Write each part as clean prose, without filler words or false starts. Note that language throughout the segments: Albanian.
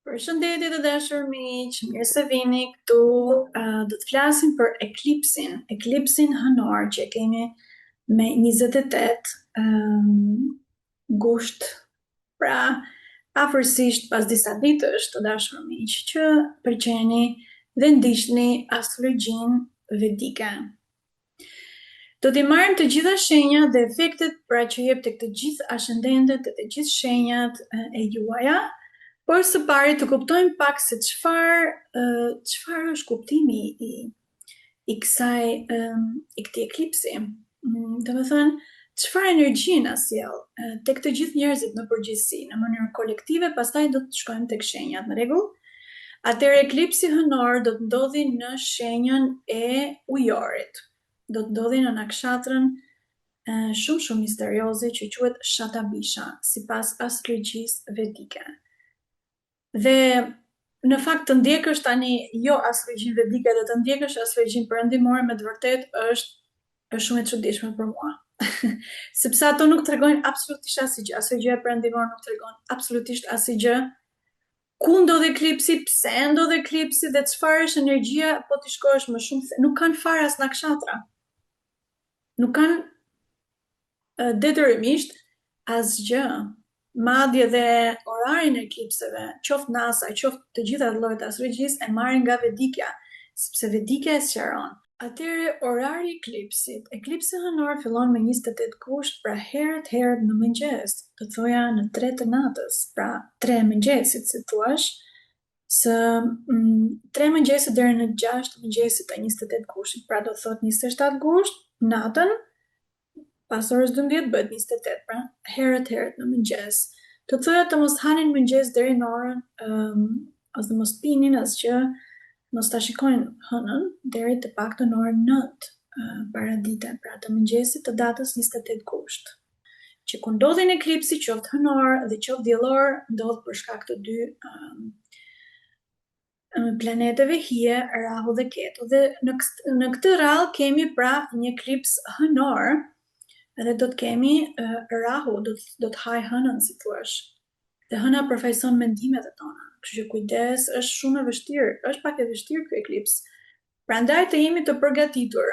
Përshëndetje të dashur miq, mirë se vini këtu. Do të flasim për eklipsin hënor që e kemi me 28 gusht, pra afërsisht pas disa ditësh të dashur miq, që pëlqeni dhe ndiqni astrologjinë vedike. Do t'i marrim të gjitha shenjat dhe efektet pra që jep tek të gjithë ascendentet dhe të gjithë shenjat e juaja, por së pari të kuptojmë pak se çfarë është kuptimi i këtij eklipsi. Domethënë, çfarë energji na sjell tek të gjithë njerëzit në përgjithësi, në mënyrë kolektive, pastaj do të shkojmë tek shenjat, në rregull? Atëherë eklipsi hënor do të ndodhi në shenjën e ujorit. Do të ndodhi në nakshatrën shumë misterioze që quhet Shatabisha, sipas astrologjisë vedike. Dhe në fakt të ndjekësh tani jo astrologjinë vedike, dhe të ndjekësh astrologjinë perëndimore me të vërtetë është shumë e çuditshme për mua. Sepse ato nuk tregojnë absolutisht asgjë. Astrologjia perëndimore nuk tregon absolutisht asgjë. Ku ndodh eklipsi, pse ndodh eklipsi dhe çfarë është energjia, po ti shkosh më shumë, nuk kanë fare as nakshatra. Nuk kanë detyrimisht asgjë. Madje dhe orarin e eklipseve, qoftë NASA, qoftë të gjitha llojet e astrologjisë e marrin nga vedikja, sepse vedikja e sqaron. Atëherë orari i eklipsi hënor fillon me 28 gusht, pra herët në mëngjes, të thoja në 3 të natës, pra 3 e mëngjesit, si thua, së 3 e mëngjesit deri në 6 të mëngjesit e 28 gushtit, pra do thot 27 gusht natën, pas orës 12 bëhet 28, pra herët në mëngjes. Të thoya të mos hanin mëngjes deri në orën, ose mos pinin asgjë, mos ta shikojnë hënën deri të paktën në orën 9 paradite, pra të mëngjesit të datës 28 gusht. Që kur ndodhin eklipsi, qoftë hënor dhe qoftë diellor, ndodh për shkak të dy planeteve hije, Rahu dhe Ketu. Dhe në këtë radhë kemi pra një eklips hënor, edhe do të kemi Rahu, do të haj hënën, si thuash. Dhe hëna përfaqëson mendimet e tona. Kështu që kujdes, është shumë e vështirë, është pak e vështirë ky eklips. Prandaj të jemi të përgatitur.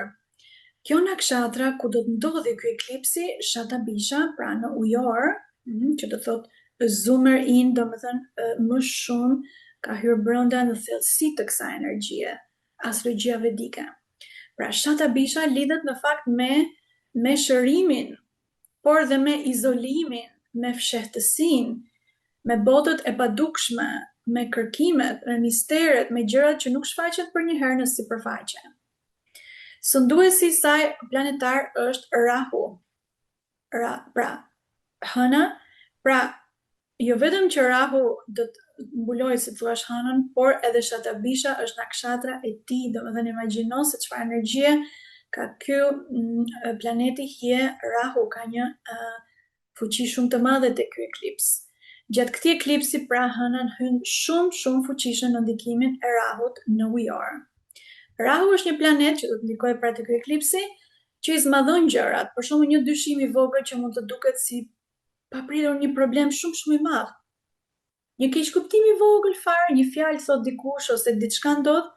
Kjo nakshatra ku do të ndodhi ky eklipsi, Shatabisha, pra në ujor, që do thotë zoomer in, domethënë më shumë ka hyrë brenda në thellësi të kësaj energjie, astrologjia vedike. Pra Shatabisha lidhet në fakt me shërimin, por dhe me izolimin, me fshehtësinë, me botët e padukshme, me kërkimet, me misteret, me gjërat që nuk shfaqet për një herë në sipërfaqe. Sunduesi i saj planetar është Rahu. Pra, hëna, pra jo vetëm që Rahu do të mbuloj, si thua, hënën, por edhe Shatabisha është nakshatra e tij, domethënë imagjino se çfarë energjie ka ky planeti hije. Rahu ka një fuqi shumë të madhe te ky eklips. Gjatë këtij eklipsi, pra hëna hyn shumë fuqishëm në ndikimin e Rahut në ujor. Rahu është një planet që do të ndikojë pra te ky eklipsi, që i zmadhon gjërat. Për shembull, një dyshim i vogël që mund të duket si papritur një problem shumë i madh. Një keqkuptim i vogël fare, një fjalë thot dikush ose diçka ndodh,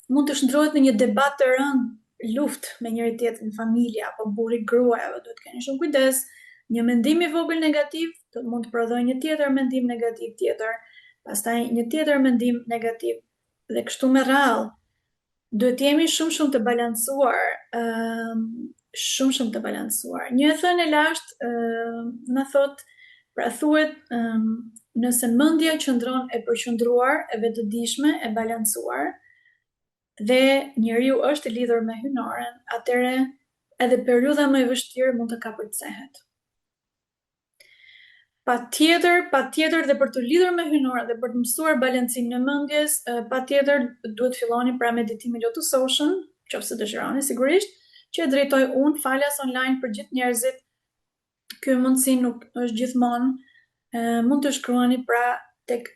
mund të shndrohet në një debat të rënd, luftë me njëri tjetrin në familje, apo burri gruaja, duhet të keni shumë kujdes. Një mendim i vogël negativ mund të prodhojë një tjetër mendim negativ tjetër, pastaj një tjetër mendim negativ, dhe kështu me radhë. Duhet të jemi shumë të balancuar, shumë të balancuar. Një e thënë e lashtë na thot, pra thuhet, nëse mendja qëndron e përqendruar, e vetëdijshme, e balancuar, dhe njeriu është i lidhur me hynoren, atëre edhe periudha më e vështirë mund të kapërcehet. Patjetër dhe për të lidhur me hynoren dhe për të mësuar balancimin e mendjes, patjetër duhet filloni pra meditimin Lotus Ocean, nëse dëshironi sigurisht, që e drejtoj unë, falas online për gjithë njerëzit. Ky mundësi nuk është gjithmonë. Mund të shkruani pra tek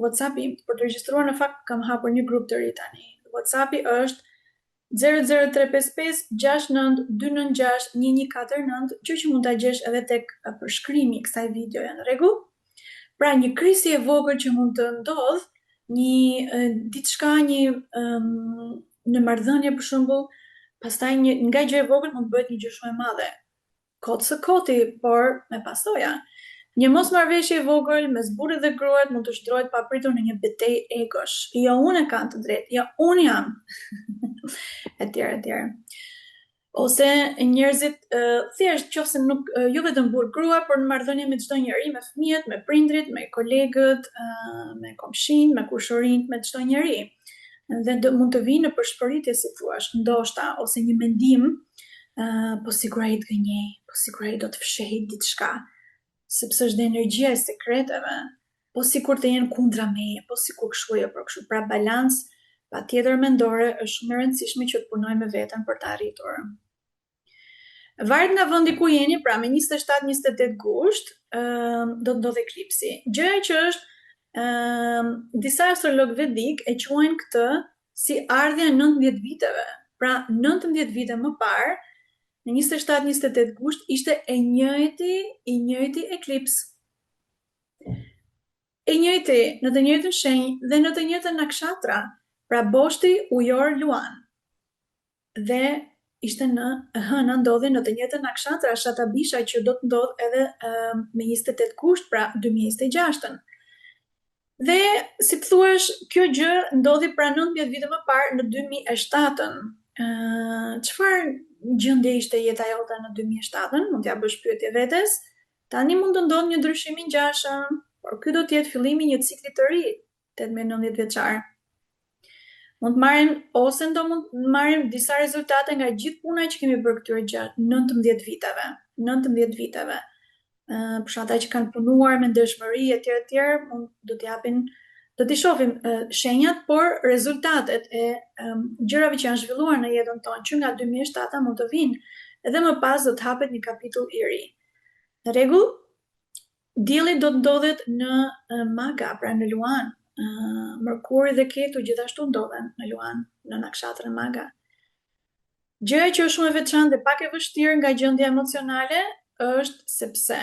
WhatsApp-i, për të regjistruar në fakt kam hapur një grup të ri tani. WhatsApp-i është 00355 69 296 1149, që mund ta gjesh edhe tek përshkrimi i kësaj videoje, në rregull? Pra një krisi e vogël që mund të ndodh, një diçka, në marrëdhënie për shembull, pastaj nga gjë e vogël mund të bëhet një gjë shumë e madhe. Kot së koti, por me pasoja. Një mosmarrveshje e vogël mes burrit dhe gruas mund të shndrohet papritur në një betejë egosh. Jo unë kam të drejtë, jo unë jam. Etj. Ose njerëzit thjesht qofse nuk jo vetëm burr grua, por në marrëdhënie me çdo njeri, me fëmijët, me prindrit, me kolegët, me komshin, me kurshorinjt, me çdo njeri. Dhe mund të vinë në përshpëritje, si thua, ndoshta, ose një mendim, po sigur ai të gënjej, po sigur ai do të fshehej diçka, sepse është dhe energjia e sekreteve, po sikur të jenë kundra meje, po sikur kështu jo për kështu. Pra balans patjetër mendore është shumë e rëndësishme që të punoj me veten për të arritur. Varet nga vendi ku jeni, pra me 27-28 gusht do të ndodhë eklipsi. Gjëja që është disa astrolog vedik e quajnë këtë si ardhja 19 viteve. Pra 19 vite më parë, në 27-28 gusht ishte i njëjti eklips. E njëjti, në të njëjtën shenjë dhe në të njëjtën nakshatra, pra boshti ujor luan. Dhe ishte në hëna ndodhi në të njëjtën nakshatra Shatabisha, që do të ndodh edhe me 28 gusht, pra 2026-ën. Dhe si të thuash, kjo gjë ndodhi pra 19 vite më parë në 2007-ën. Çfarë gjendje ishte jeta jote në 2007-ën? Mund t'ja bësh pyetje vetes. Tani mund të ndodhë një ndryshim i ngjashëm, por ky do të jetë fillimi i një cikli të ri, 18-19 vjeçar. Mund të marrim disa rezultate nga gjithë puna që kemi bërë këtyre gjatë 19 viteve. 19 viteve. Për ata që kanë punuar me ndershmëri etj, do t'i shohim shenjat, por rezultatet e gjërave që janë zhvilluar në jetën tonë që nga 2007 mund të vinë, edhe më pas do të hapet një kapitull i ri. Në rregull, dielli do të ndodhet në Maga, pra në Luan. Mërkuri dhe Ketu gjithashtu ndodhen në Luan, në nakshatrën Maga. Gjëja që është shumë e veçantë dhe pak e vështirë nga gjendja emocionale është sepse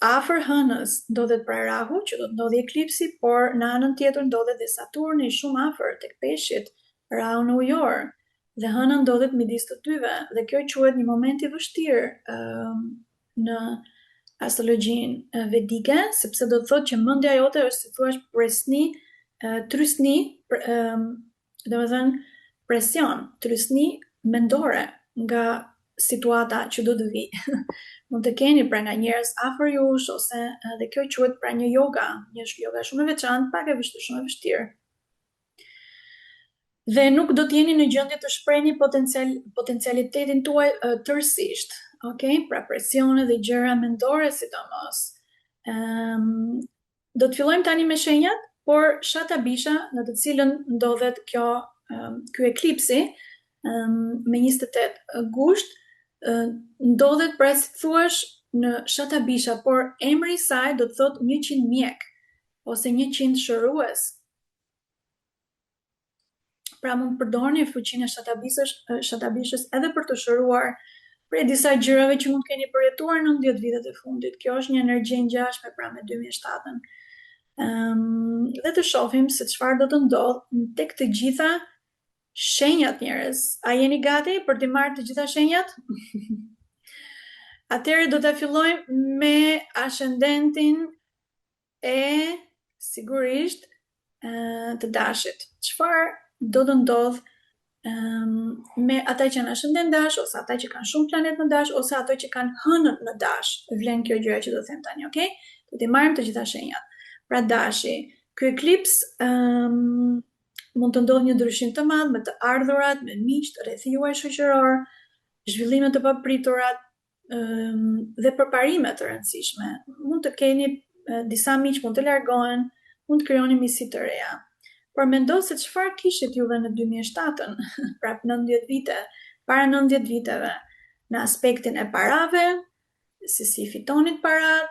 afër hënës ndodhet pra Rahu, që do të ndodhi eklipsi, por në anën tjetër ndodhet dhe Saturni shumë afër tek Peshqit, Rahu në ujor, dhe hëna ndodhet midis të dyve, dhe kjo quhet një moment i vështirë në astrologjinë vedike, sepse do të thotë që mendja jote është, si thua, presni, trysni, domethënë presion, trysni mendore nga situata që do të vi. Mund të keni pra nga njerëz afër jush, ose dhe kjo quhet pra një yoga shumë e veçantë, pak e vështirë, shumë e vështirë. Dhe nuk do të jeni në gjendje të shprehni potencialitetin tuaj tërësisht. Okay? Pra presione dhe gjëra mendore sidomos. Do të fillojmë tani me shenjat, por Shatabisha, në të cilën ndodhet ky eklipsi, me 28 gusht, ndodhet pra si thuash në Shatabisha, por emri i saj do të thotë 100 mjek, ose 100 shërues. Pra mund të përdorni fuqinë e Shatabishës edhe për të shëruar prej disa gjërave që mund keni përjetuar në 10 vitet e fundit. Kjo është një energji e ngjashme pra me 2007-ën. Dhe të shohim se çfarë do të ndodhë tek të gjitha shenjat, njerëz. A jeni gati për të marrë të gjitha shenjat? Atëherë do ta fillojmë me ascendentin e sigurisht të Dashit. Çfarë do të ndodhë me ata që janë ascendent Dash, ose ata që kanë shumë planet në Dash, ose ato që kanë hënën në Dash. Vlen kjo gjëja që do them tani, okay? Do t'i marrim të gjitha shenjat. Pra Dashi, ky eklips mund të ndodhë një ndryshim të madh me të ardhurat, me miqt, rreth juaj shoqëror, zhvillime të papritura dhe përparime të rëndësishme. Mund të keni disa miq mund të largohen, mund të krijoni miqësi të reja. Por mendo se çfarë kishit juve në 2007-ën, pra 19 vite, para 19 viteve, në aspektin e parave, si fitonit parat,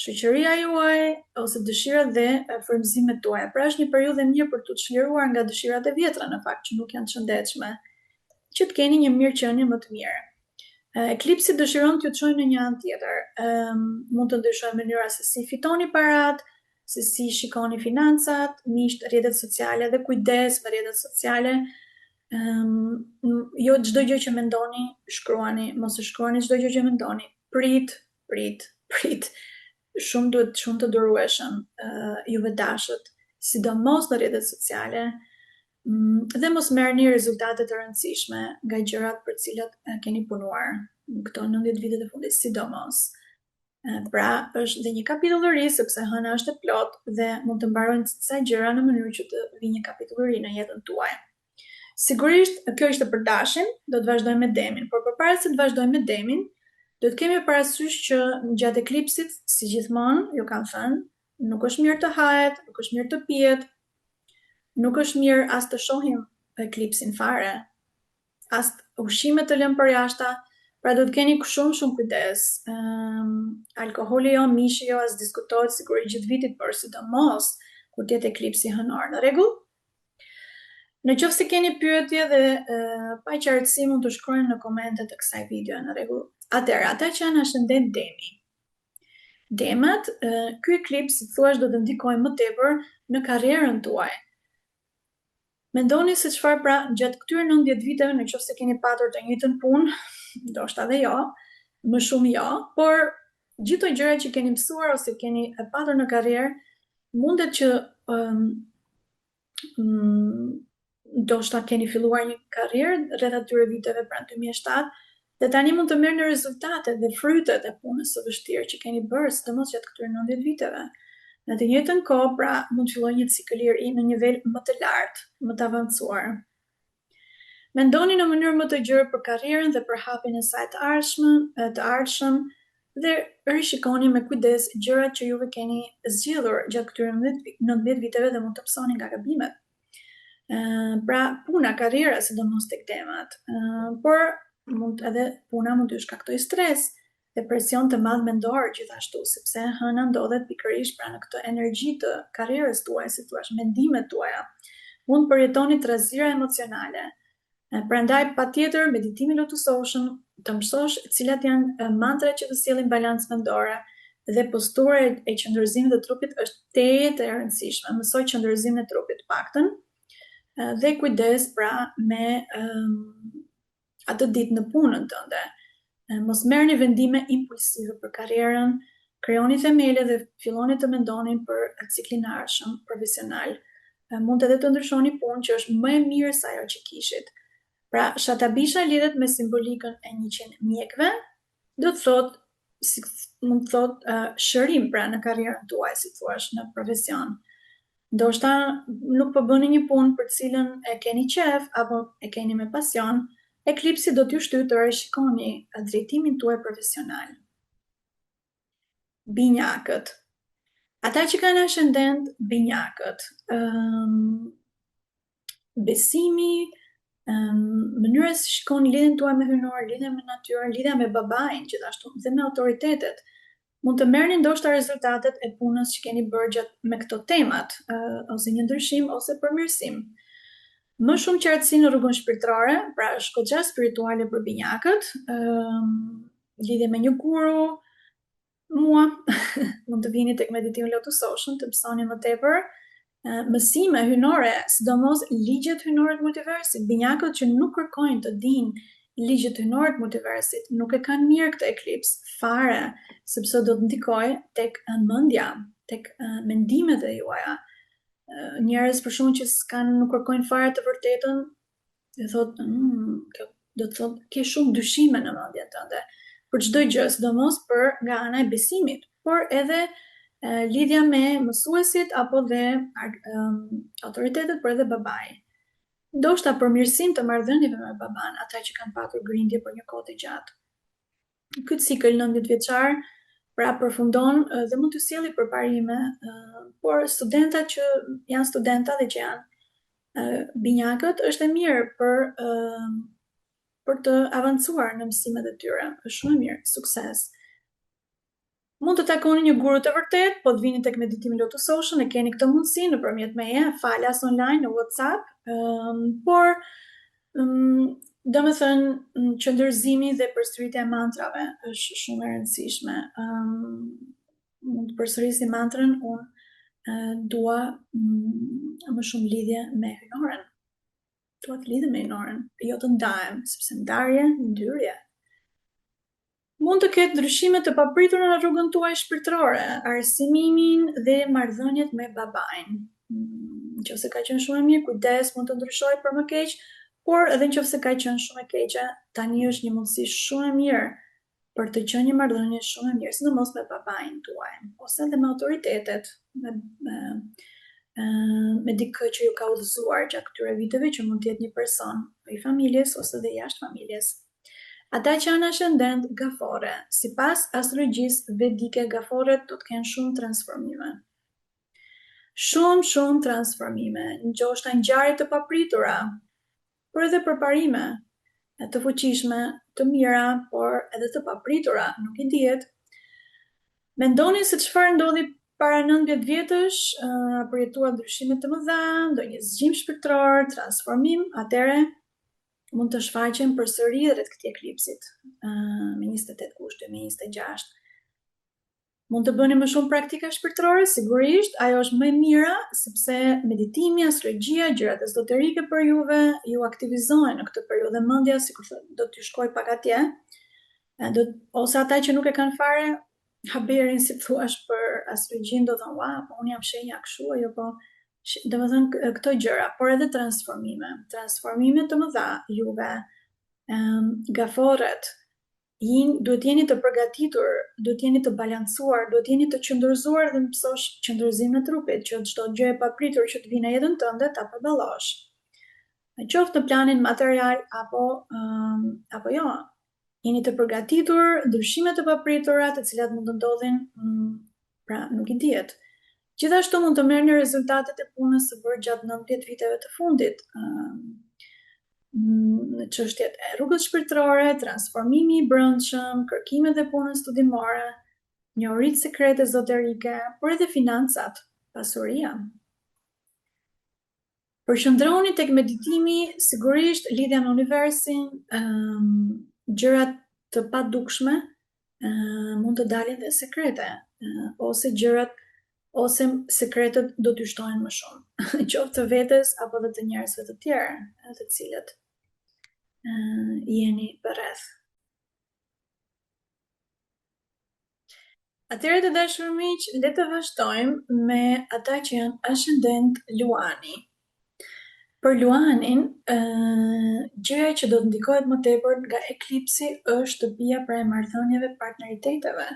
shoqëria juaj, ose dëshirat dhe frymëzimet tuaja. Pra është një periudhë e mirë për të çliruar nga dëshirat e vjetra, në fakt, që nuk janë të shëndetshme, që të keni një mirëqenie më të mirë. Eklipsi dëshiron t'ju çojë në një anë tjetër. Mund të ndryshojë mënyra se si fitoni parat, se si shikoni financat, miqt, rrjetet sociale dhe kujdes me rrjetet sociale. Jo çdo gjë që mendoni, shkruani, mos e shkruani çdo gjë që mendoni. Prit. Shumë të durueshëm, juve dashët, sidomos në rrjetet sociale, dhe mos merrni rezultate të rëndësishme nga gjërat për cilat keni punuar në këto 90 vitet e fundit, sidomos. Pra, është dhe një kapitull i ri sepse hëna është e plotë dhe mund të mbarojnë ca gjëra në mënyrë që të vijë një kapitull i ri në jetën tuaj. Sigurisht, kjo ishte për dashin, do të vazhdojmë me demin, por përpara se të vazhdojmë me demin, do të kemi parasysh që gjatë eklipsit, si gjithmonë, ju kam thënë, nuk është mirë të hahet, nuk është mirë të pihet, nuk është mirë as të shohim eklipsin fare, as ushqimet të lëmë përjashta, pra do të keni shumë kujdes. Alkoholi jo, mishi jo, as diskutohet sigurisht gjithë vitit, por sidomos kur të jetë eklipsi hënor. Në rregull? Në qoftë se keni pyetje dhe paqartësi mund të shkruani në komente të kësaj video, në rregull. Atëherë, ata që janë ascendent Demi. Demat, ky eklips, si thua, do të ndikojë më tepër në karrierën tuaj. Mendoni se çfarë pra gjatë këtyre 90 viteve, në qoftë se keni patur të njëjtën punë, ndoshta edhe jo, më shumë jo, por gjithë ato gjëra që keni mësuar ose keni patur në karrierë, mundet që ndoshta keni filluar një karrierë rreth atyre viteve pranë 2007 dhe tani mund të merrni rezultatet dhe frytet e punës së vështirë që keni bërë, sidomos gjatë këtyre 90 viteve. Në të njëjtën kohë, pra, mund të fillojë një cikël i ri në një nivel më të lartë, më të avancuar. Mendoni në mënyrë më të gjerë për karrierën dhe për hapjen e saj të ardhshëm dhe rishikoni me kujdes gjërat që juve keni zgjedhur gjatë këtyre 90 viteve dhe mund të mësoni nga gabimet. Pra, puna, karriera, sidomos tek temat, por edhe puna mund të shkaktoj stres dhe presion të madh mendor gjithashtu, sepse hëna ndodhet pikërisht pra në këtë energji të karrierës tuaj, si thua, mendimet tuaja. Mund përjetoni trazira emocionale. Prandaj patjetër meditimi Lotus Ocean, të mësosh cilat janë mantrat që të sjellin balancë mendore dhe postura e qëndrëzimit të trupit është tejet e rëndësishme. Mësoj qëndrëzimin e trupit paktën dhe kujdes pra me atë ditë në punën tënde. Mos merrni vendime impulsive për karrierën, krijoni themele dhe filloni të mendoni për ciklin e ardhshëm profesional. Mund edhe të ndryshoni punë që është më e mirë se ajo që kishit. Pra, shatabisha lidhet me simbolikën e 100 mjekëve, do të thotë, mund të thotë shërim pra në karrierën tuaj, si thua, në profesion. Ndoshta nuk po bëni një punë për cilën e keni qef apo e keni me pasion, eklipsi do t'ju shtyjë të rishikoni drejtimin tuaj profesional. Binjakët. Ata që kanë ascendent binjakët, besimi, mënyra se shikoni lidhjen tuaj me hynor, lidhja me natyrën, lidhja me babain, gjithashtu dhe me autoritetet. Mund të merrni ndoshta rezultatet e punës që keni bërë gjatë me këto temat, ose një ndryshim ose përmirësim. Më shumë qartësi në rrugën shpirtërore, pra është goxha spirituale për binjakët, lidhje me një guru, mua, mund të vini tek meditimi Lotus Ocean të mësoni më tepër, mësime hynore, sidomos ligjet hynore të multiversit. Binjakët që nuk kërkojnë të dinë ligjet hynore të multiversit, nuk e kanë mirë këtë eklips fare, sepse do të ndikojë tek mendja, tek mendimet e juaja. Njerëz për shkak që nuk kërkojnë fare të vërtetën, dhe thotë, do të thotë ke shumë dyshime në mendjen tënde për çdo gjë, sidomos për nga ana e besimit, por edhe lidhja me mësuesit apo dhe autoritetet, por edhe babai. Ndoshta përmirësim të marrëdhënieve me baban, ata që kanë patur grindje për një kohë të gjatë. Ky cikël 90 vjeçar pra përfundon dhe mund të sjellë përparime, por studentat që janë studenta dhe që janë binjakët është e mirë për të avancuar në mësimet e tyre. Është shumë e mirë, sukses. Mund të takoni një guru të vërtet, po të vini tek meditimi Lotus Ocean, e keni këtë mundësi nëpërmjet meje, falas online në WhatsApp, por Domethënë, qëndërzimi dhe përsëritja e mantrave është shumë e rëndësishme. Mund të përsërisi mantrën, unë dua më shumë lidhje me hyjnoren. Dua të lidhem me hyjnoren, jo të ndahem, sepse ndarje, ndyrje. Mund të ketë ndryshime të papritura në rrugën tuaj shpirtërore, arsimimin dhe marrëdhëniet me babain. Nëse ka qenë shumë e mirë, kujdes, mund të ndryshojë për më keq, por edhe nëse ka qenë shumë e keqe, tani është një mundësi shumë e mirë për të qenë një marrëdhënie shumë e mirë, sidomos me babain tuaj, ose edhe me autoritetet, me dikë që ju ka udhëzuar gjatë këtyre viteve, që mund të jetë një person i familjes ose dhe jashtë familjes. Ata që janë ascendent gafore, sipas astrologjisë vedike, gaforet do të kenë shumë transformime. Shumë transformime, ndoshta ngjarje të papritura, por edhe përparime të fuqishme, të mira, por edhe të papritura, nuk i dihet. Mendoni se çfarë ndodhi para 19 vjetësh, përjetuar ndryshime të mëdha, ndonjë zgjim shpirtëror, transformim, atëre mund të shfaqen përsëri rreth këtij eklipsit, me 28 gusht 2026. Mund të bëni më shumë praktika shpirtërore, sigurisht, ajo është më e mira, sepse meditimi, astrologjia, gjërat ezoterike për juve ju aktivizojnë në këtë periudhë, mendja sikur do t'ju shkojë pak atje, ose ata që nuk e kanë fare haberin, si thuash, për astrologjin, do thonë, "Ua, po unë jam shenja kështu, ajo po." Domethënë këto gjëra, por edhe transformime të mëdha juve, gaforet, duhet jeni të përgatitur, duhet jeni të balancuar, duhet jeni të qëndruar dhe mësosh qëndrozim në trupit, që çdo gjë e papritur që të vinë në jetën tënde ta përballosh. Në qoftë në planin material apo jo, jeni të përgatitur, ndryshime të papritura, të cilat mund të ndodhin, pra nuk i dihet. Gjithashtu mund të merrni rezultatet e punës së bërë gjatë 19 viteve të fundit, në çështjet e rrugës shpirtërore, transformimi i brendshëm, kërkimet e punës studimore, njohuritë sekrete ezoterike, por edhe financat, pasuria. Përqendroni tek meditimi, sigurisht lidhja me universin, gjërat të padukshme mund të dalin dhe sekrete, ose gjërat ose sekretet do t'ju shtohen më shumë, qoftë të vetes apo dhe të njerëzve të tjerë, të cilët jeni përreth. Atëherë të dashur miq, le të vazhdojmë me ata që janë ascendent Luani. Për Luanin, gjëja që do të ndikohet më tepër nga eklipsi është shtëpia pra e marrëdhënieve, partneriteteve.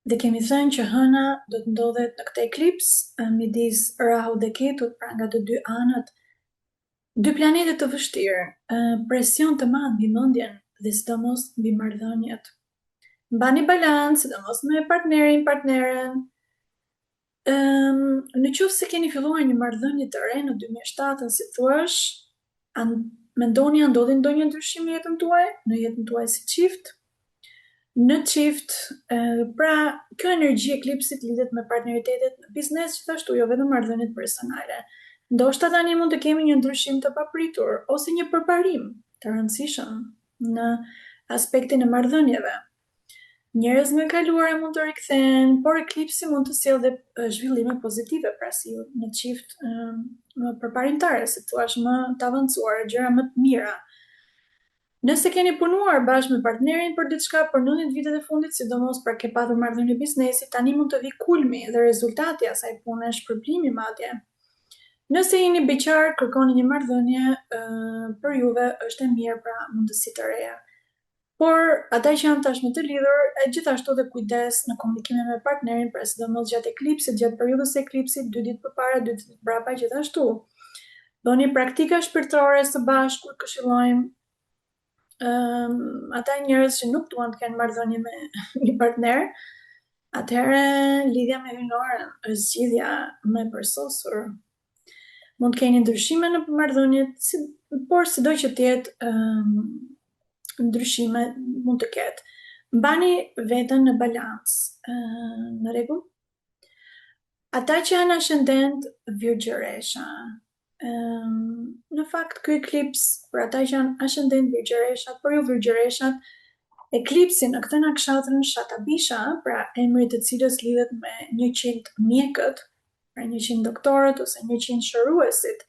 Dhe kemi thënë që hëna do të ndodhet në këtë eklips midis Rahu dhe Ketut, pra nga të dy anët, dy planete të vështirë, presion të madh mbi mendjen dhe sidomos mbi marrëdhëniet. Mbani balancë, sidomos me partneren. Në qoftë se keni filluar një marrëdhënie të re në 2007, si thuash, mendoni a ndodhi ndonjë ndryshim në jetën tuaj, si çift? Në çift, pra kjo energji e eklipsit lidhet me partneritetet në biznes, gjithashtu jo vetëm marrëdhëniet personale. Ndoshta tani mund të kemi një ndryshim të papritur ose një përparim të rëndësishëm në aspektin e marrëdhënieve. Njerëz nga kaluara mund të rikthehen, por eklipsi mund të sjellë dhe zhvillime pozitive, pra si në çift më përparimtare, si thua, më të avancuara, gjëra më të mira. Nëse keni punuar bashkë me partnerin për diçka për 19 vitet e fundit, sidomos për ke patur marrëdhënie biznesi, tani mund të vi kulmi dhe rezultati asaj pune, shpërblimi madje. Nëse jeni beqar, kërkoni një marrëdhënie, për juve është e mirë, pra mundësi të reja. Por ata që janë tashmë të lidhur, gjithashtu dhe kujdes në komunikime me partnerin, pra sidomos gjatë eklipsit, gjatë periudhës së eklipsit, 2 ditë përpara, 2 ditë mbrapa, gjithashtu. Bëni praktika shpirtërore së bashku, këshillojmë ata njerëz që nuk duan të kenë marrëdhënie me një partner, atëherë lidhja me hyjnoren është zgjidhja më e përsosur. Mund të keni ndryshime në marrëdhëniet, por sido që të jetë, ndryshime mund të ketë. Mbani veten në balancë, në rregull? Ata që janë ascendent Virgjëresha, Në fakt, ky eklips, për ata që janë ascendent virgjëreshat, por jo virgjëreshat, eklipsi në këtë nakshatrën Shatabisha, pra emri të cilës lidhet me 100 mjekët, pra 100 doktorët ose 100 shëruesit.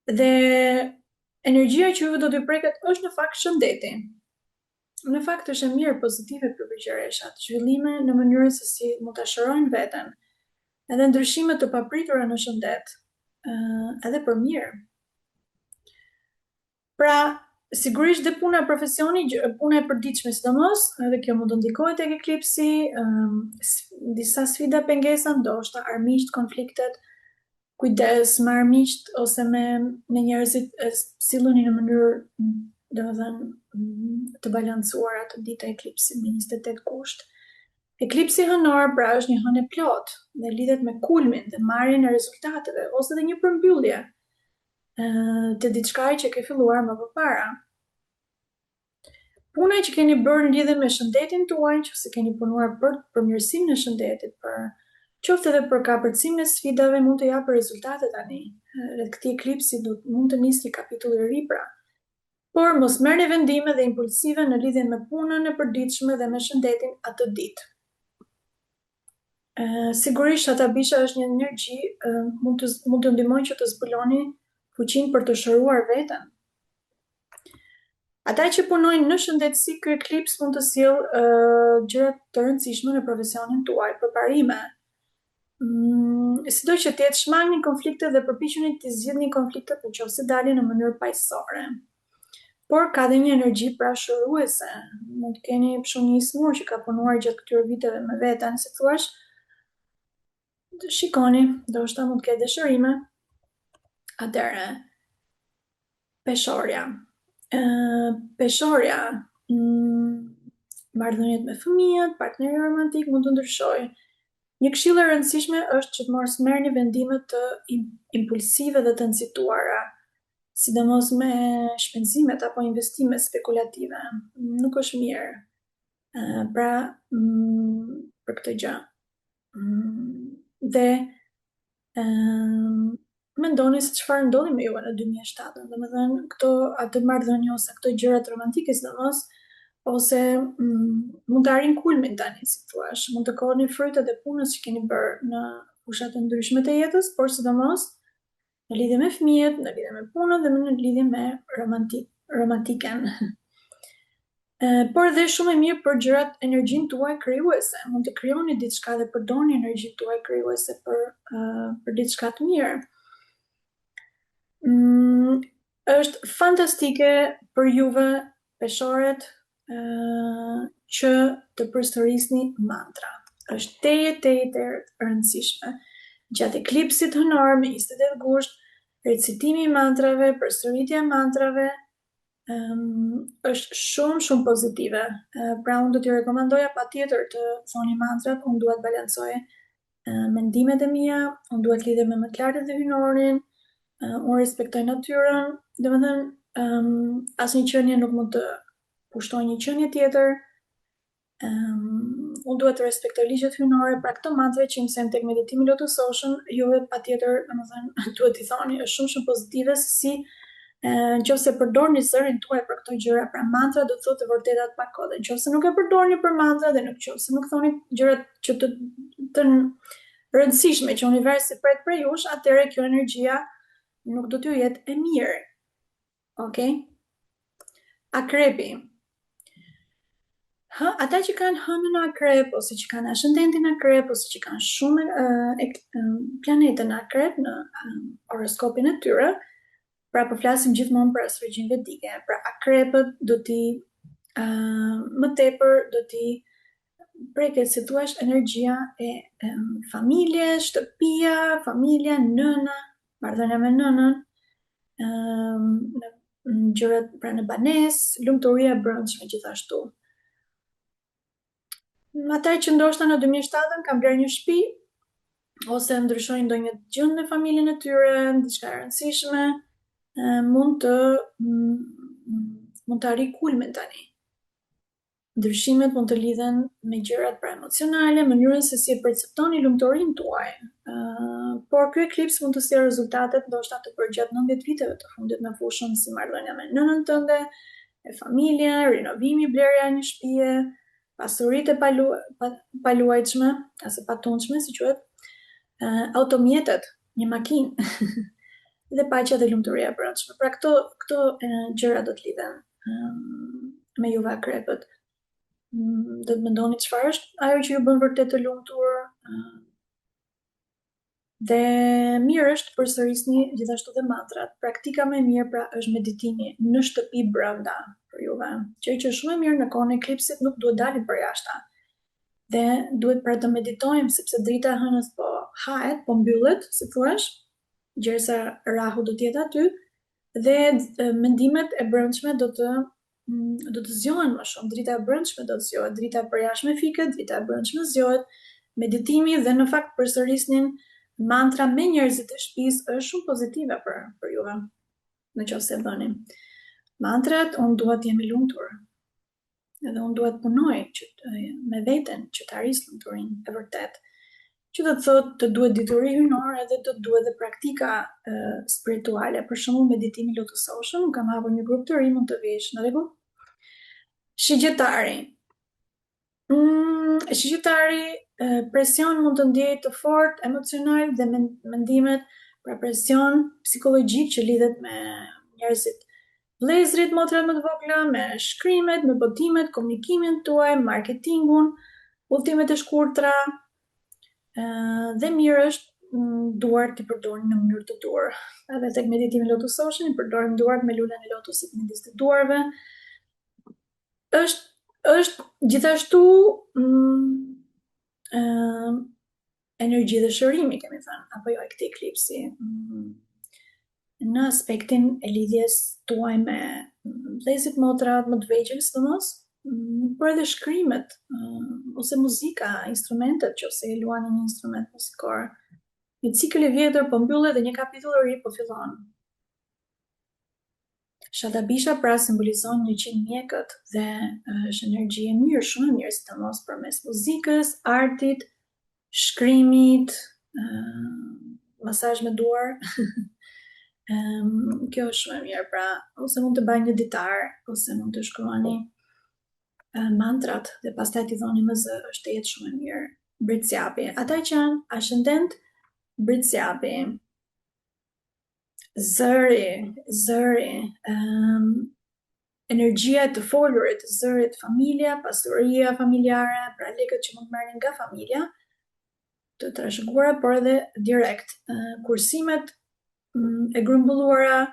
Dhe energjia që juve do t'i preket është në fakt shëndeti. Në fakt është e mirë pozitive për virgjëreshat, zhvillime në mënyrën se si mund ta shërojnë veten, edhe ndryshime të papritura në shëndet, edhe për mirë. Pra, sigurisht dhe puna e profesioni, puna e përditshme sidomos, edhe kjo mund të ndikojë tek eklipsi, disa sfida pengesa, ndoshta armiqt, konfliktet, kujdes me armiqt ose me njerëzit silluni në mënyrë, domethënë të balancuara të ditë eklipsi me 28 kusht. Eklipsi hënor pra është një hënë plot dhe lidhet me kulmin dhe marrjen e rezultateve ose dhe një përmbyllje të diçkaje që ke filluar më përpara. Puna që keni bërë në lidhje me shëndetin tuaj, nëse keni punuar për përmirësimin e shëndetit, qoftë edhe për kapërcimin e sfidave, mund të japë rezultate tani. Rreth këtij eklipsi mund të nisë një kapitull i ri pra. Por mos merrni vendime dhe impulsive në lidhje me punën e përditshme dhe me shëndetin atë ditë. Sigurisht Shatabisha është një energji, mund të ndihmojë që të zbuloni fuqinë për të shëruar veten. Ata që punojnë në shëndetësi, ky eklips mund të sjellë gjëra të rëndësishme në profesionin tuaj, përparime. Sido që të jetë shmangni konflikte dhe përpiqeni të zgjidhni konfliktet nëse dalin në mënyrë paqësore. Por ka dhe një energji pra shëruese. Mund të keni një smur që ka punuar gjatë këtyre viteve me veten, si thua, shikoni, ndoshta mund të ketë dëshirime. Atëherë, peshorja. Peshorja, marrëdhëniet me fëmijët, partneri romantik mund të ndryshojë. Një këshill e rëndësishme është që të mos merrni vendime të impulsive dhe të nxituara, sidomos me shpenzimet apo investime spekulative. Nuk është mirë. Pra, për këtë gjë. Dhe mendoni se çfarë ndodhi me juve në 2007, domethënë atë marrëdhënie ose këto gjërat romantike sidomos, ose mund të arrin kulmin tani, si thua, mund të kohoni frytet e punës që keni bërë në fusha të ndryshme të jetës, por sidomos në lidhje me fëmijët, në lidhje me punën dhe në lidhje me romantiken. Por dhe shumë e mirë për gjërat energjinë tuaj krijuese. Mund të krijoni diçka dhe përdorni energjinë tuaj krijuese për diçka të mirë. Është fantastike për juve peshorët që të përsërisni mantra. Është teje rëndësishme. Gjatë eklipsit hënor me 28 gusht, recitimi i mantrave, përsëritja e mantrave është shumë pozitive. Pra unë do t'ju rekomandoja patjetër të thoni mantrat, unë dua të balancoj mendimet e mia, unë dua të lidhem me më të lartët dhe hyjnorin, unë respektoj natyrën, domethënë asnjë qenie nuk mund të pushtojë një qenie tjetër. Unë duhet të respektoj ligjet hyjnore, pra këto mantra që mësojmë tek meditimi lotusoshëm, juve patjetër, domethënë duhet t'i thoni, është shumë pozitive se si nëse përdorni zërin tuaj për këto gjëra, pra mantra do të thotë të vërtetat pa kode. Nëse nuk e përdorni për mantra dhe nëse nuk thoni gjërat që të rëndësishme që universi pret prej jush, atëherë kjo energjia nuk do t'ju jetë e mirë. Okej? Akrepi. Ata që kanë hënën akrep, ose që kanë ascendentin akrep, ose që kanë shumë planete në akrep në horoskopin e tyre, pra përflasim gjithmonë për astrologjinë vedike, pra akrepët do t'i më tepër do t'i preket, si thua, energjia e familjes, shtëpia, familja, nëna, marrëdhënia me nënën, gjërat pra në banesë, lumturia e brendshme gjithashtu. Ata që ndoshta në 2007 kanë blerë një shtëpi ose ndryshojnë ndonjë gjë në familjen e tyre, diçka e rëndësishme, mund të arrijë kulmin tani. Ndryshimet mund të lidhen me gjërat pra emocionale, mënyrën se si e perceptoni lumturinë tuaj. Por ky eklips mund të sjellë rezultatet ndoshta të përgjatë 90 viteve të fundit në fushën si marrëdhënia me nënën tënde, e familja, rinovimi, blerja e një shtëpie, pasuritë e paluajtshme, ose patundshme, si quhet, automjetet, një makinë, dhe paqja dhe lumturia e brendshme. Pra këto gjëra do të lidhen me juve akrepët. Do të mendoni çfarë është ajo që ju bën vërtet të lumtur. Dhe mirë është përsërisni gjithashtu dhe mantrat. Praktika më e mirë pra është meditimi në shtëpi brenda për juve. Që është shumë e mirë në kohën e eklipsit, nuk duhet dalim për jashtë. Dhe duhet pra të meditojmë sepse drita e hënës po hahet, po mbyllet, si thuash, gjersa Rahu do të jetë aty dhe mendimet e brendshme do të zgjohen më shumë. Drita e brendshme do të zgjohet, drita e përjashme fiket, drita e brendshme zgjohet. Meditimi dhe në fakt përsërisnin mantra me njerëzit e shtëpisë është shumë pozitive për juve. Në qoftë se bëni. Mantrat, unë dua të jem i lumtur. Edhe unë dua të punoj me veten që të arris lumturinë e vërtet. Që do të thotë të duhet dituri hynore edhe të duhet dhe praktika spirituale. Për shembull meditimi lotusoshëm, kam hapur një grup të ri, mund të vish, në rregull? Shigjetari. Shigjetari, presion mund të ndjej të fortë emocional dhe mendimet, pra presion psikologjik që lidhet me njerëzit vëllezërit, motrat më të vogla, me shkrimet, me botimet, komunikimin tuaj, marketingun, udhëtimet e shkurtra, dhe mirë është duart i përdorni në mënyrë të duhur. Edhe tek meditimi lotusoshëm i përdorim duart me lulën e lotusit midis të duarve. Është gjithashtu energji dhe shërimi, kemi thënë, apo jo, e këtij eklipsi. Në aspektin e lidhjes tuaj me vëllezërit, motrat më të vegjël, sidomos, por edhe shkrimet, ose muzika, instrumentet, nëse luani një instrument muzikor. Një cikël i vjetër po mbyllet dhe një kapitull i ri po fillon. Shadabisha pra simbolizon 100 mjekët dhe është energji e mirë, shumë e mirë, sidomos përmes muzikës, artit, shkrimit, masazh me duar. Kjo është shumë e mirë, pra ose mund të bëjnë një ditar, ose mund të shkruani mantrat dhe pastaj t'i dhoni më zë, është jetë shumë e mirë. Britsjapi. Ata që janë ascendent Britsjapi. Zëri, energjia e të folurit, zërit, familja, pasuria familjare, pra lekët që mund të marrin nga familja, të trashëguara, por edhe direkt. Kursimet e grumbulluara,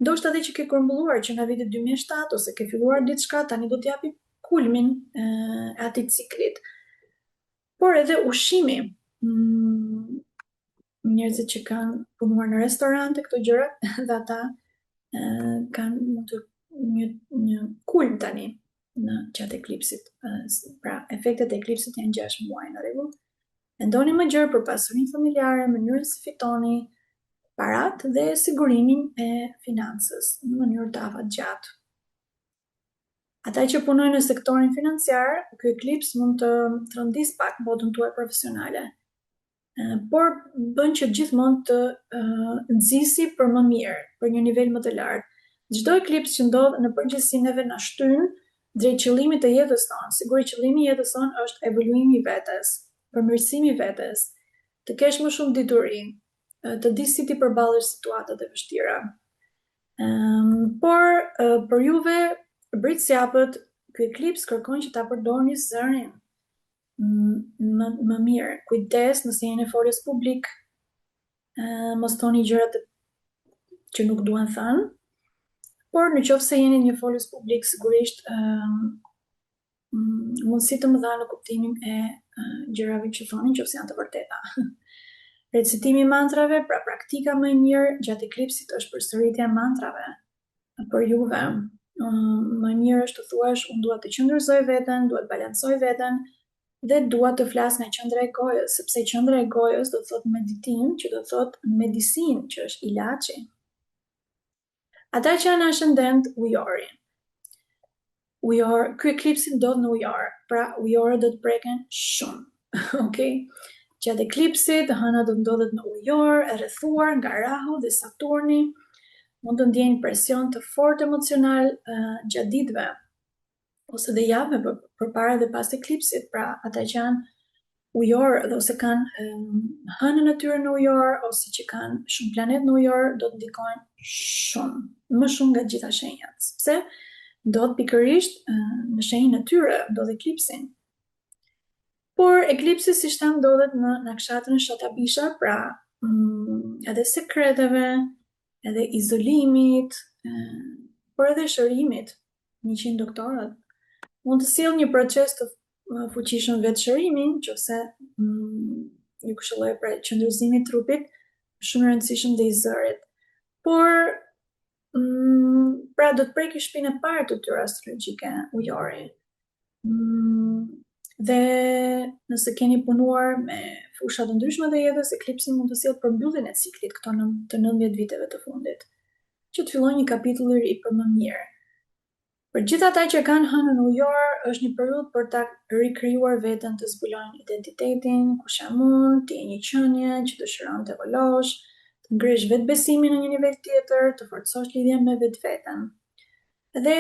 ndoshta edhe që ke grumbulluar që nga viti 2007 ose ke filluar diçka, tani do t'japi kulmin e atij ciklit. Por edhe ushqimi. Njerëzit që kanë punuar në restorante këto gjëra, dhe ata kanë një kulm tani në gjatë eklipsit. Pra, efektet e eklipsit janë 6 muaj, në rregull. Mendoni më gjërë për pasurinë familjare, mënyrën se fitoni parat dhe sigurimin e financës në mënyrë të afatgjatë. Ata që punojnë në sektorin financiar, ky eklips mund të rëndis pak botën tuaj profesionale, por bën që gjithmonë të nxisi për më mirë, për një nivel më të lartë. Çdo eklips që ndodh në përgjithësi neve na shtyn drejt qëllimit të jetës tonë. Sigurisht qëllimi i jetës tonë është evoluimi i vetes, përmirësimi i vetes, të kesh më shumë dituri, të di si ti përballesh situatat e vështira. Por për juve Britsjapët, ky eklips kërkon që ta përdorni zërin më mirë. Kujdes nëse jeni në foljes publik, mos thoni gjërat që nuk duhen thënë, por në qoftë se jeni një foljes publik, sigurisht mundësi të mëdha në kuptimin e gjërave që thoni, nëse janë të vërteta. Recitimi i mantrave, pra praktika më e mirë gjatë eklipsit është përsëritja e mantrave për juve. Më mirë është të thuash, unë dua të qëndrëzoj veten, dua të balancoj veten dhe dua të flas nga qendra e gojës, sepse qendra e gojës do të thotë meditim, që do të thotë medicinë, që është ilaçi. Ata që janë ascendent ujori. ujor, ky eklipsi ndodh në ujor, pra ujorët do të preken shumë. Okay? Gjatë eklipsit, hëna do të ndodhet në ujor, e rrethuar nga Rahu dhe Saturni, mund të ndjenjë presion të fortë emocional gjatë ditëve, ose dhe javëve përpara dhe pas eklipsit, pra ata që janë ujor dhe ose kanë hënën e tyre në ujor, ose që kanë shumë planet në ujor, do të ndikojnë shumë, më shumë nga gjitha shenjat, sepse ndodh pikërisht në shenjën e tyre, ndodh eklipsin. Por eklipsi si shtam ndodhet në nakshatrin Shatabisha, pra edhe sekreteve, edhe izolimit, por edhe shërimit. 100 doktorët mund të sjellë një proces të fuqishëm vetë shërimin, nëse ju këshilloj për qëndruzimin e trupit, shumë i rëndësishëm dhe i zërit. Por pra do të prekë shpinën e parë të tyre astrologjike ujori. Dhe nëse keni punuar me fusha të ndryshme të jetës, eklipsi mund të sjellë përmbylljen e ciklit këto të 19 viteve të fundit, që të fillojë një kapitull i ri për më mirë. Për gjithë ata që kanë hënën ujor, është një periudhë për ta rikrijuar veten, të zbulojnë identitetin, kush jam unë, të jenë një qenie që dëshiron të evoluosh, të ngrihesh vetbesimin në një nivel tjetër, të forcosh lidhjen me vetveten. Edhe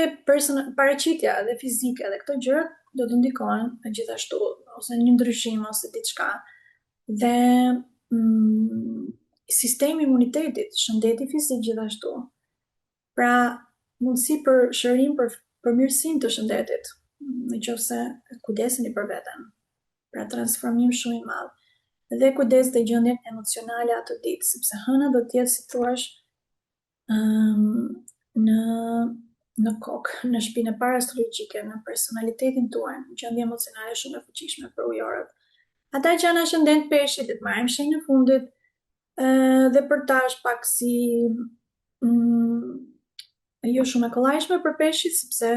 paraqitja dhe fizike dhe këto gjërat do të ndikojnë gjithashtu, ose një ndryshim ose diçka. Dhe sistemi imunitetit, shëndeti fizik gjithashtu. Pra, mundësi për shërim, për mirësim të shëndetit, nëse kujdeseni për veten. Pra, transformim shumë i madh. Dhe kujdes te gjendjen emocionale atë ditë, sepse hëna do të jetë, si thua, në kokë, në shpinën e parë astrologjike, në personalitetin tuaj, në gjendje emocionale shumë e fuqishme për ujorët. Ata që janë ascendent peshqit, të marrim shenjën e fundit, dhe për ta është pak si jo shumë e kollajshme për peshqit, sepse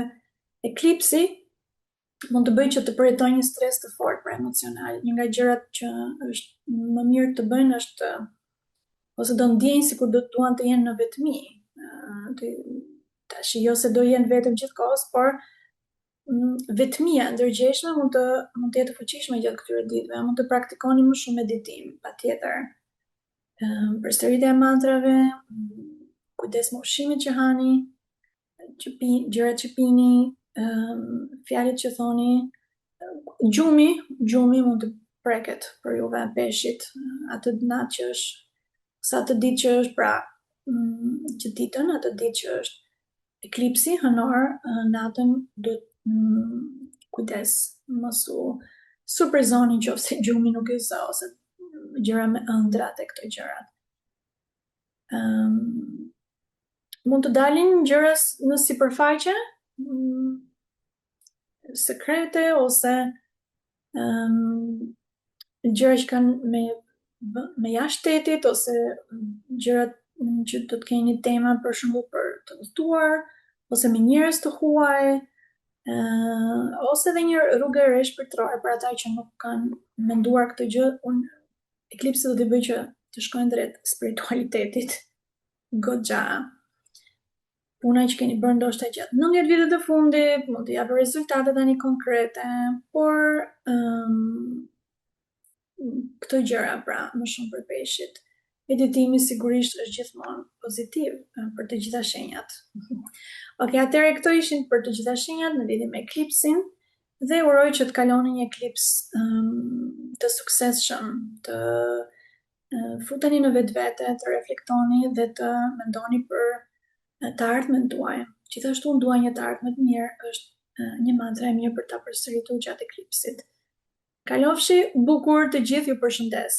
eklipsi mund të bëjë që të përjetojnë një stres të fortë për emocional. Një nga gjërat që është më mirë të bëjnë është, ose do ndjejnë sikur do duan të jenë në vetmi. Tash jo se do jenë vetëm gjithkohës, por vetmia ndërgjegjshme mund të jetë fuqishme gjatë këtyre ditëve, mund të praktikoni më shumë meditim, patjetër. Përsëritja e mantrave, kujdes me ushqimet që hani, gjërat që pini, fjalët që thoni, gjumi mund të preket për juve peshqit, atë natë që është, sa të ditë që është, pra që ditën, atë ditë që është eklipsi hënor, natën do kujdes, mos u surprizoni nëse gjumi nuk i zë, ose gjëra me ëndrat e këto gjërat. Mund të dalin gjëra në sipërfaqe, sekrete, ose gjëra që kanë me jashtë shtetit, ose gjërat që do të kenë një tema për shembull për të udhëtuar, ose me njerëz të huaj, ose edhe një rrugë e re shpirtërore për ata që nuk kanë menduar këtë gjë. Eklipsi do t'i bëjë që të shkojnë drejt spiritualitetit. Goxha. Puna që keni bërë ndoshta gjatë 19 vitet të fundit, mund të japë rezultate tani konkrete, por këto gjëra, pra, më shumë për peshqit. Meditimi sigurisht është gjithmonë pozitiv për të gjitha shenjat. Ok, atëherë këto ishin për të gjitha shenjat në lidhje me eklipsin, dhe uroj që të kaloni një eklips të suksesshëm, të futeni në vetvete, të reflektoni dhe të mendoni për të ardhmen tuaj. Gjithashtu unë dua një të ardhme të mirë, është një mantra e mirë për ta përsëritur gjatë eklipsit. Kalofshi bukur, të gjithë ju përshëndes.